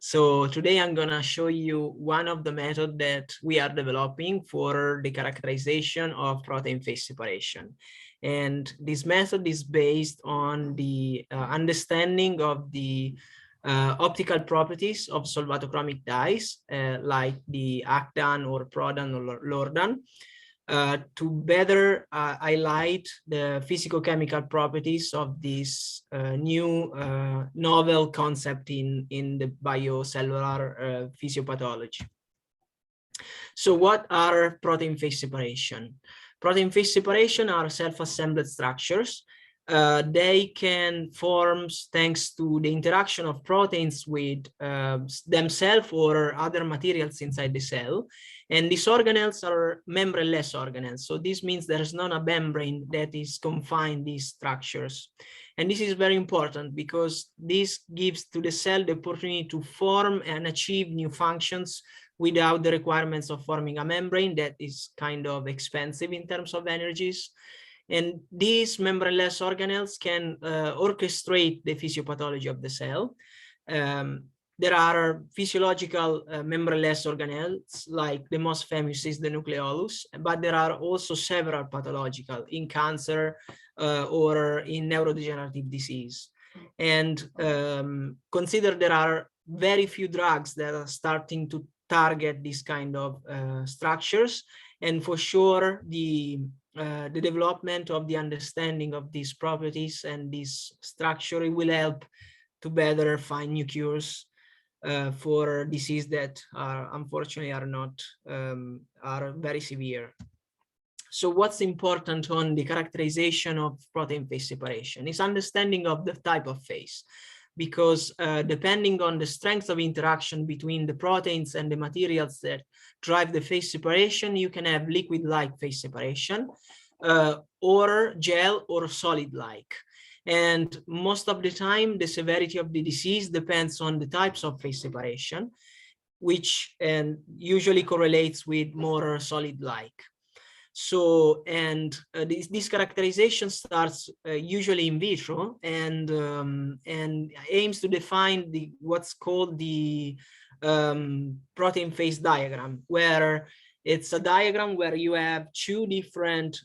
So today I'm gonna show you one of the methods that we are developing for the characterization of protein phase separation. And this method is based on the understanding of the optical properties of solvatochromic dyes, like the Actan or Prodan or Lordan, to better highlight the physicochemical properties of this new novel concept in the biocellular physiopathology. So what are protein phase separation? Protein phase separation are self-assembled structures. They can form thanks to the interaction of proteins with themselves or other materials inside the cell. And these organelles are membraneless organelles. So this means there's not a membrane that is confined these structures. And this is very important because this gives to the cell the opportunity to form and achieve new functions without the requirements of forming a membrane that is kind of expensive in terms of energies. And these membraneless organelles can orchestrate the physiopathology of the cell. There are physiological membraneless organelles, like the most famous is the nucleolus, but there are also several pathological in cancer or in neurodegenerative disease. And consider there are very few drugs that are starting to target these kind of structures. And for sure, the development of the understanding of these properties and this structure will help to better find new cures for disease that are unfortunately are not are very severe. So what's important on the characterization of protein phase separation is understanding of the type of phase, because depending on the strength of interaction between the proteins and the materials that drive the phase separation, you can have liquid-like phase separation or gel or solid-like. And most of the time, the severity of the disease depends on the types of phase separation, which usually correlates with more solid-like. So, and this characterization starts usually in vitro and aims to define what's called the protein phase diagram, where it's a diagram where you have two different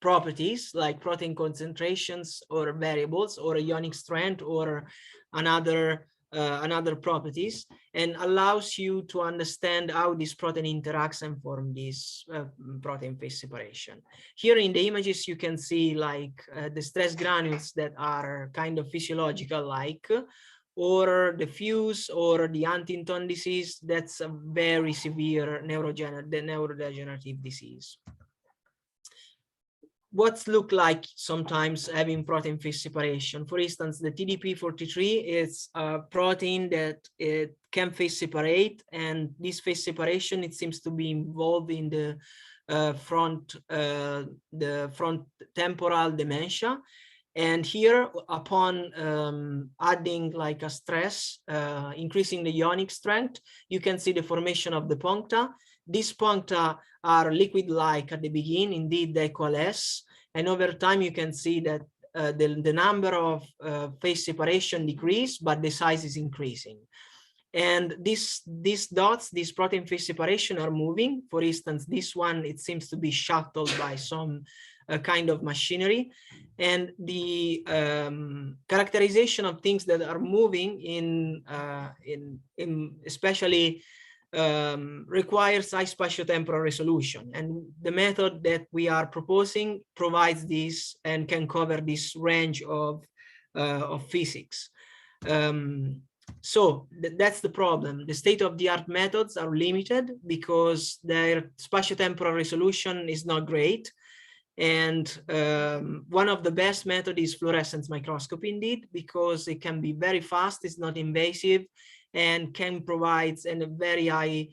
properties like protein concentrations or variables or ionic strength or another properties, and allows you to understand how this protein interacts and form this protein phase separation. Here in the images, you can see like the stress granules that are kind of physiological, like, or the fuse or the Huntington disease. That's a very severe neurodegenerative disease. What's look like sometimes having protein phase separation? For instance, the TDP43 is a protein that it can phase separate, and this phase separation, it seems to be involved in the front temporal dementia. And here, upon adding like a stress, increasing the ionic strength, you can see the formation of the puncta. These puncta are liquid-like at the beginning, indeed they coalesce, and over time you can see that the number of phase separation decrease, but the size is increasing. And these dots, these protein phase separation are moving. For instance, this one, it seems to be shuttled by some kind of machinery. And the characterization of things that are moving in especially requires high spatiotemporal resolution, and the method that we are proposing provides this and can cover this range of physics. So that's the problem. The state-of-the-art methods are limited because their spatiotemporal resolution is not great. And one of the best methods is fluorescence microscopy, indeed, because it can be very fast, it's not invasive, and can provide a very high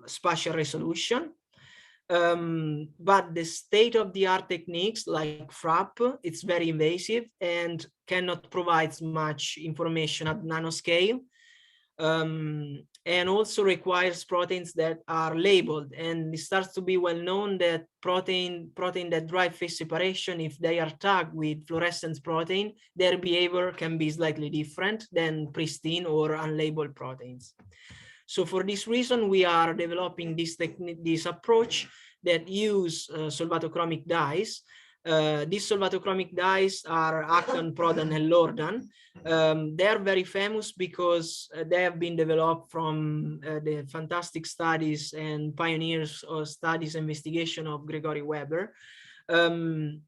spatial resolution. But the state-of-the-art techniques like FRAP, it's very invasive and cannot provide much information at nanoscale. and also requires proteins that are labeled. And it starts to be well known that protein that drive phase separation, if they are tagged with fluorescence protein, their behavior can be slightly different than pristine or unlabeled proteins. So for this reason, we are developing this approach that use solvatochromic dyes. These solvatochromic dyes are Acton, Prodan, and Lordan. They are very famous because they have been developed from the fantastic studies and pioneers of studies and investigation of Gregory Weber. The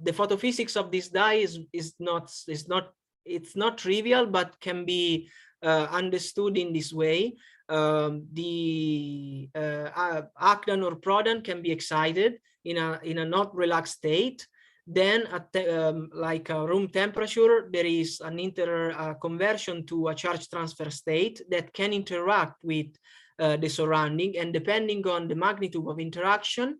photophysics of this dye is not trivial, but can be understood in this way. The Acton or Prodan can be excited in a not relaxed state. Then at like room temperature, there is an conversion to a charge transfer state that can interact with the surrounding, and depending on the magnitude of interaction,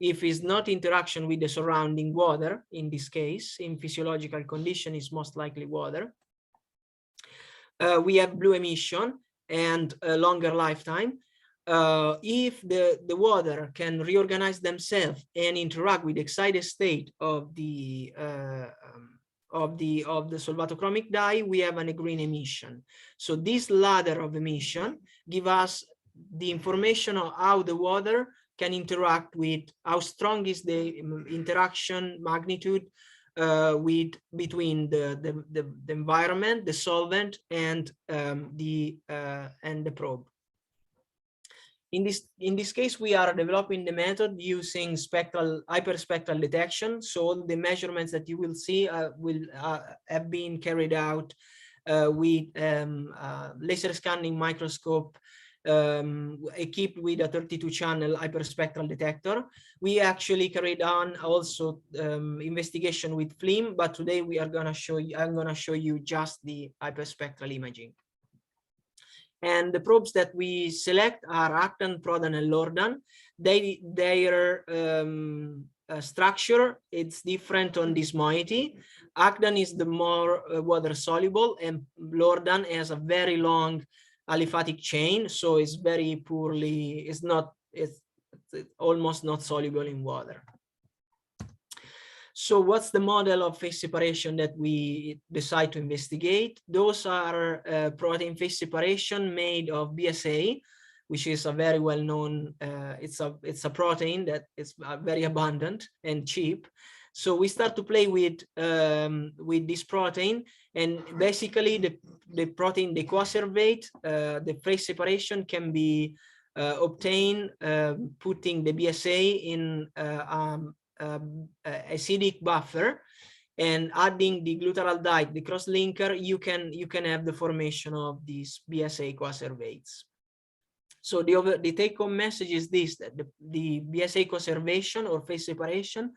if it's not interaction with the surrounding water, in this case, in physiological condition is most likely water, we have blue emission and a longer lifetime. If the water can reorganize themselves and interact with the excited state of the solvatochromic dye, we have a green emission. So this ladder of emission give us the information of how the water can interact with, how strong is the interaction magnitude between the environment, the solvent, and the probe. In this case, we are developing the method using hyperspectral detection. So the measurements that you will see will have been carried out with laser scanning microscope equipped with a 32-channel hyperspectral detector. We actually carried on also investigation with FLIM, but today we are gonna show you. I'm gonna show you just the hyperspectral imaging. And the probes that we select are Acton, Prodan, and Lordan. Their structure, it's different on this moiety. Acton is the more water soluble, and Lordan has a very long aliphatic chain, so it's very poorly, it's almost not soluble in water. So what's the model of phase separation that we decide to investigate? Those are protein phase separation made of BSA, which is a very well-known, it's a protein that is very abundant and cheap. So we start to play with this protein, and basically the protein decoacervate, the phase separation can be obtained putting the BSA in acidic buffer and adding the glutaraldehyde, the cross-linker. You can have the formation of these BSA coacervates. So the take-home message is this: that the BSA conservation or phase separation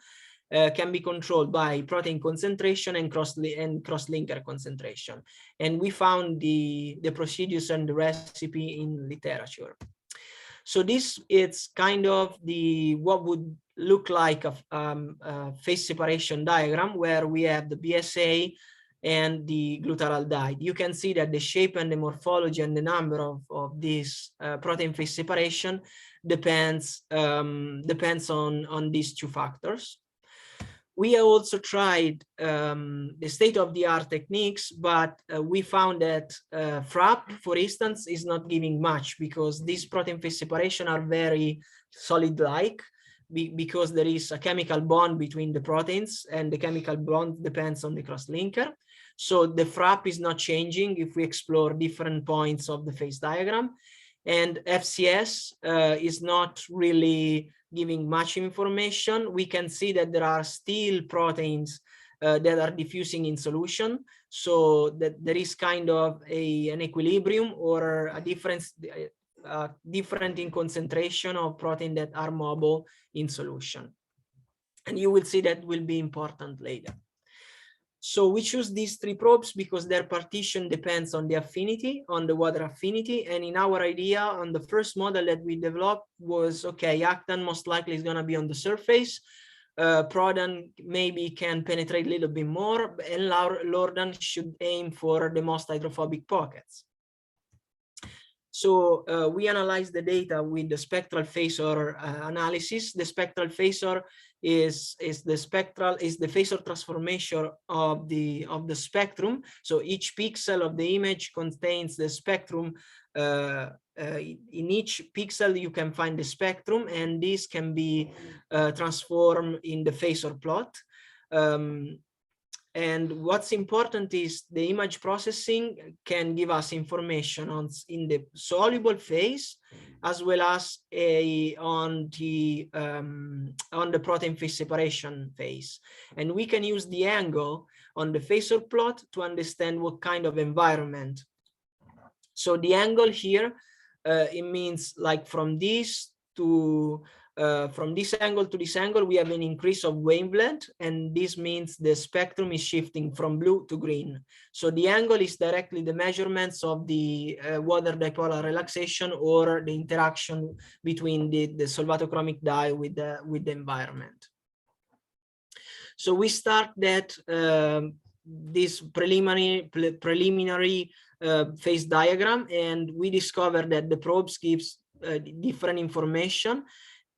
can be controlled by protein concentration and cross-linker concentration. And we found the procedures and the recipe in literature. So this is kind of what would look like a phase separation diagram, where we have the BSA and the glutaraldehyde. You can see that the shape and the morphology and the number of this protein phase separation depends on these two factors. We also tried the state-of-the-art techniques, but we found that FRAP, for instance, is not giving much, because these protein phase separation are very solid-like, because there is a chemical bond between the proteins, and the chemical bond depends on the cross-linker. So the FRAP is not changing if we explore different points of the phase diagram. And FCS is not really giving much information. We can see that there are still proteins that are diffusing in solution, so that there is kind of an equilibrium or a difference, different in concentration of protein that are mobile in solution. And you will see that will be important later. So we choose these three probes because their partition depends on the affinity, on the water affinity. And in our idea, on the first model that we developed was, okay, Acton most likely is going to be on the surface. Prodan maybe can penetrate a little bit more, and Lordan should aim for the most hydrophobic pockets. So we analyze the data with the spectral phasor analysis. The spectral phasor is the phasor transformation of the spectrum. So each pixel of the image contains the spectrum. In each pixel you can find the spectrum, and this can be transformed in the phasor plot. And what's important is the image processing can give us information in the soluble phase, as well as on the protein phase separation phase. And we can use the angle on the phasor plot to understand what kind of environment. So the angle here, it means like from this to from this angle to this angle, we have an increase of wavelength, and this means the spectrum is shifting from blue to green. So the angle is directly the measurements of the water dipolar relaxation, or the interaction between the solvatochromic dye with the environment. So we start that this preliminary phase diagram, and we discover that the probes gives different information.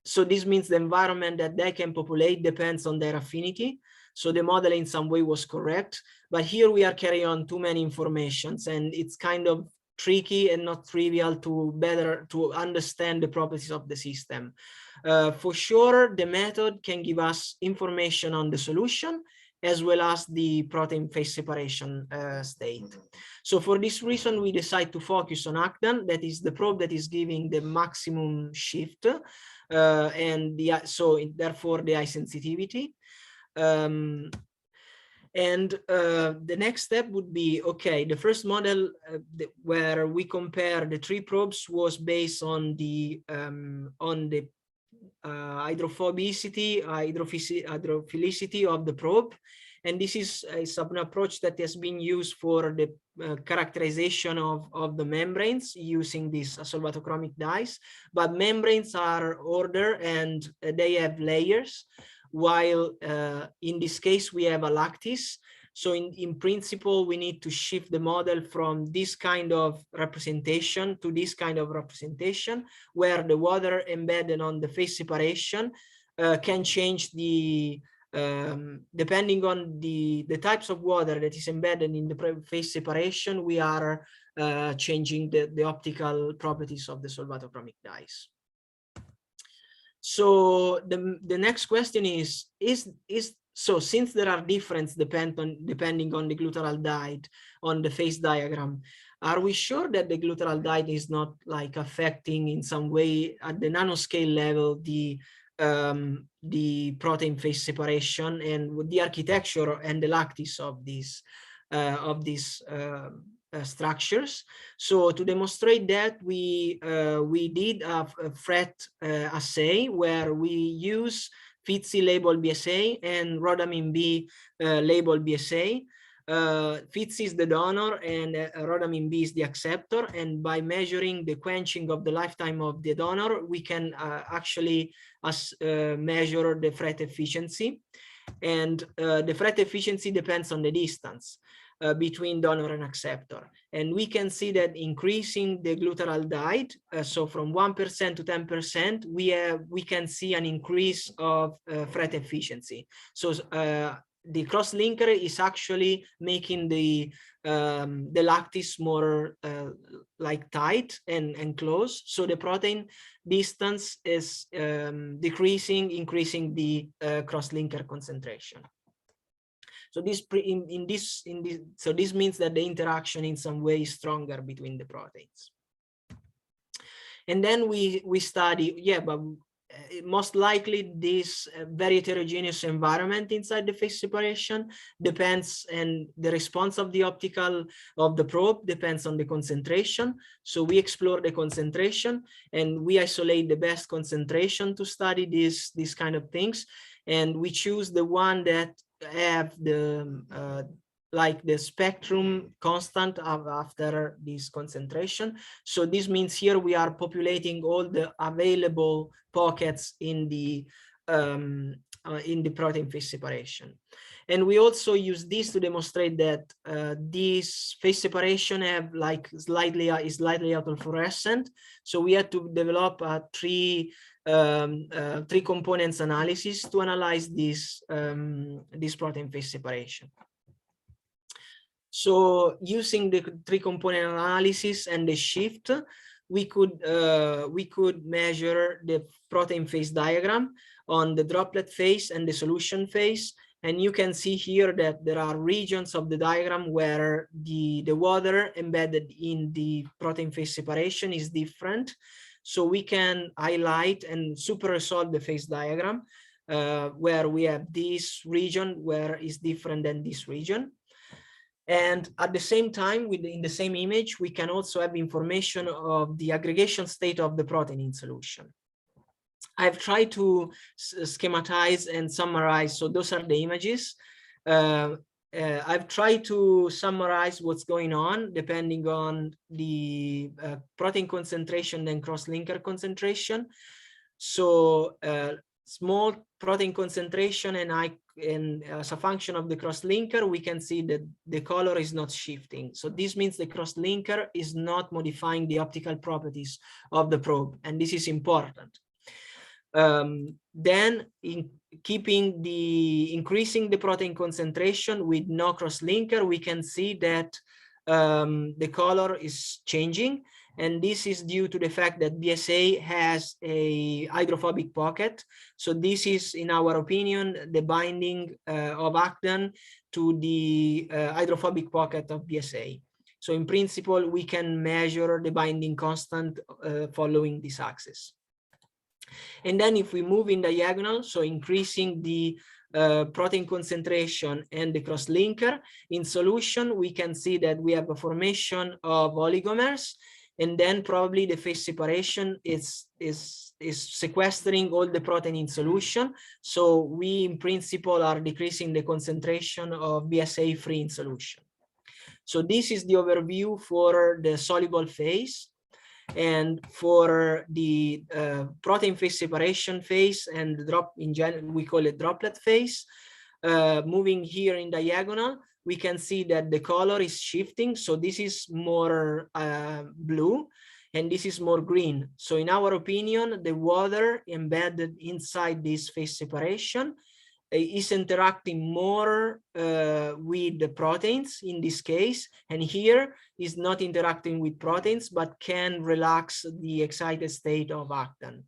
So this means the environment that they can populate depends on their affinity. So the model in some way was correct, but here we are carrying on too many informations, and it's kind of tricky and not trivial to understand the properties of the system. For sure, the method can give us information on the solution, as well as the protein phase separation state. So for this reason, we decide to focus on ACDAN, that is the probe that is giving the maximum shift, therefore the high sensitivity. And the next step would be, okay, the first model where we compare the three probes was based on the hydrophobicity, hydrophilicity of the probe. And this is an approach that has been used for the characterization of the membranes using these solvatochromic dyes. But membranes are ordered and they have layers, while in this case we have a lattice. So in principle, we need to shift the model from this kind of representation to this kind of representation, where the water embedded on the phase separation can change the depending on the types of water that is embedded in the phase separation. We are changing the optical properties of the solvatochromic dyes. So the next question is so since there are differences depending on the glutaraldehyd on the phase diagram, are we sure that the glutaraldehyd is not like affecting in some way at the nanoscale level the protein phase separation and the architecture and the lattice of these structures? So to demonstrate that, we did a FRET assay where we use FITC labeled BSA and rhodamine B labeled BSA. FITC is the donor and rhodamine B is the acceptor, and by measuring the quenching of the lifetime of the donor, we can actually measure the FRET efficiency. And the FRET efficiency depends on the distance between donor and acceptor. And we can see that increasing the glutaraldehyd, so from 1% to 10%, we can see an increase of FRET efficiency. So the cross-linker is actually making the lattice more like tight and close. So the protein distance is increasing the cross-linker concentration. So this means that the interaction in some way is stronger between the proteins. And then we study, yeah, but most likely this very heterogeneous environment inside the phase separation depends, and the response of the probe depends on the concentration. So we explore the concentration and we isolate the best concentration to study these kind of things, and we choose the one that have the like the spectrum constant after this concentration. So this means here we are populating all the available pockets in the in the protein phase separation. And we also use this to demonstrate that this phase separation have like slightly autofluorescent. So we had to develop a three components analysis to analyze this protein phase separation. So using the three component analysis and the shift, we could measure the protein phase diagram on the droplet phase and the solution phase. And you can see here that there are regions of the diagram where the water embedded in the protein phase separation is different. So we can highlight and super resolve the phase diagram where we have this region where is different than this region. And at the same time, in the same image, we can also have information of the aggregation state of the protein in solution. I've tried to schematize and summarize. So those are the images. I've tried to summarize what's going on depending on the protein concentration and cross-linker concentration. So small protein concentration and as a function of the cross-linker, we can see that the color is not shifting. So this means the cross-linker is not modifying the optical properties of the probe, and this is important. Then increasing the protein concentration with no cross-linker, we can see that the color is changing. And this is due to the fact that BSA has a hydrophobic pocket. So this is, in our opinion, the binding of actin to the hydrophobic pocket of BSA. So in principle, we can measure the binding constant following this axis. And then if we move in diagonal, so increasing the protein concentration and the cross-linker in solution, we can see that we have a formation of oligomers, and then probably the phase separation is sequestering all the protein in solution. So we, in principle, are decreasing the concentration of BSA free in solution. So this is the overview for the soluble phase. And for the protein phase separation phase and the drop in general, we call it droplet phase. Moving here in diagonal, we can see that the color is shifting. So this is more blue and this is more green. So in our opinion, the water embedded inside this phase separation is interacting more with the proteins in this case, and here is not interacting with proteins but can relax the excited state of actin.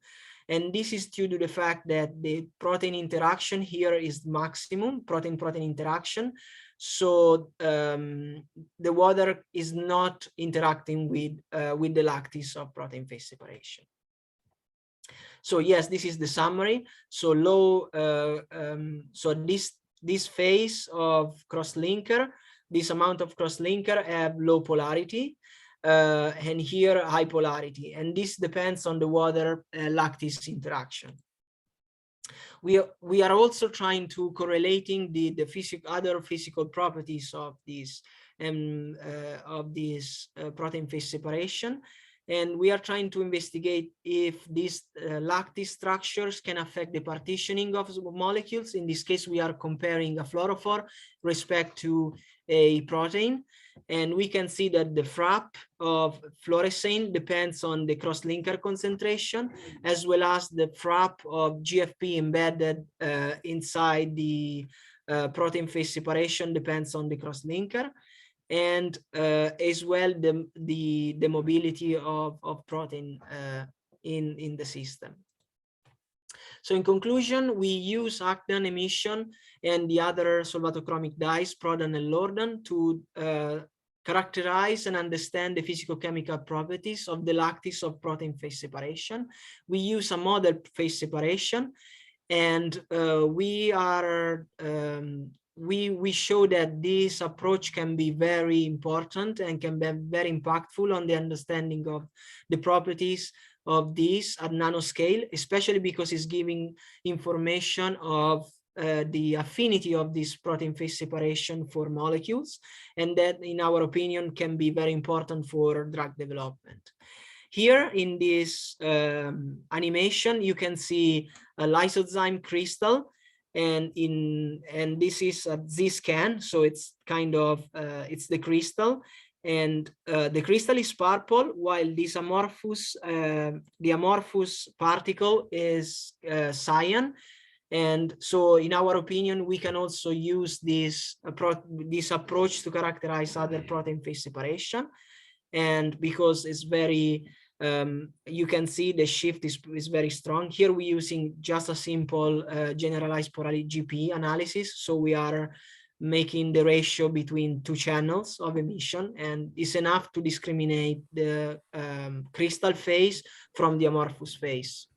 And this is due to the fact that the protein interaction here is maximum, protein-protein interaction. So the water is not interacting with the lattice of protein phase separation. So yes, this is the summary. So so this phase of cross-linker, this amount of cross-linker have low polarity, and here high polarity, and this depends on the water lattice interaction. We are also trying to correlating the other physical properties of this protein phase separation. And we are trying to investigate if these lattice structures can affect the partitioning of molecules. In this case, we are comparing a fluorophore respect to a protein. And we can see that the FRAP of fluorescein depends on the cross-linker concentration, as well as the FRAP of GFP embedded inside the protein phase separation depends on the cross-linker. And as well the mobility of protein in the system. So in conclusion, we use actin emission and the other solvatochromic dyes, Prodan and Lordan, to characterize and understand the physicochemical properties of the lattice of protein phase separation. We use a model phase separation, and we show that this approach can be very important and can be very impactful on the understanding of the properties of this at nanoscale, especially because it's giving information of the affinity of this protein phase separation for molecules, and that, in our opinion, can be very important for drug development. Here in this animation, you can see a lysozyme crystal, and this is a Z-scan, so it's kind of it's the crystal, and the crystal is purple, while this amorphous the amorphous particle is cyan. And so in our opinion, we can also use this approach to characterize other protein phase separation. And because it's very you can see the shift is very strong. Here we're using just a simple generalized polarity GP analysis. So we are making the ratio between two channels of emission, and it's enough to discriminate the crystal phase from the amorphous phase.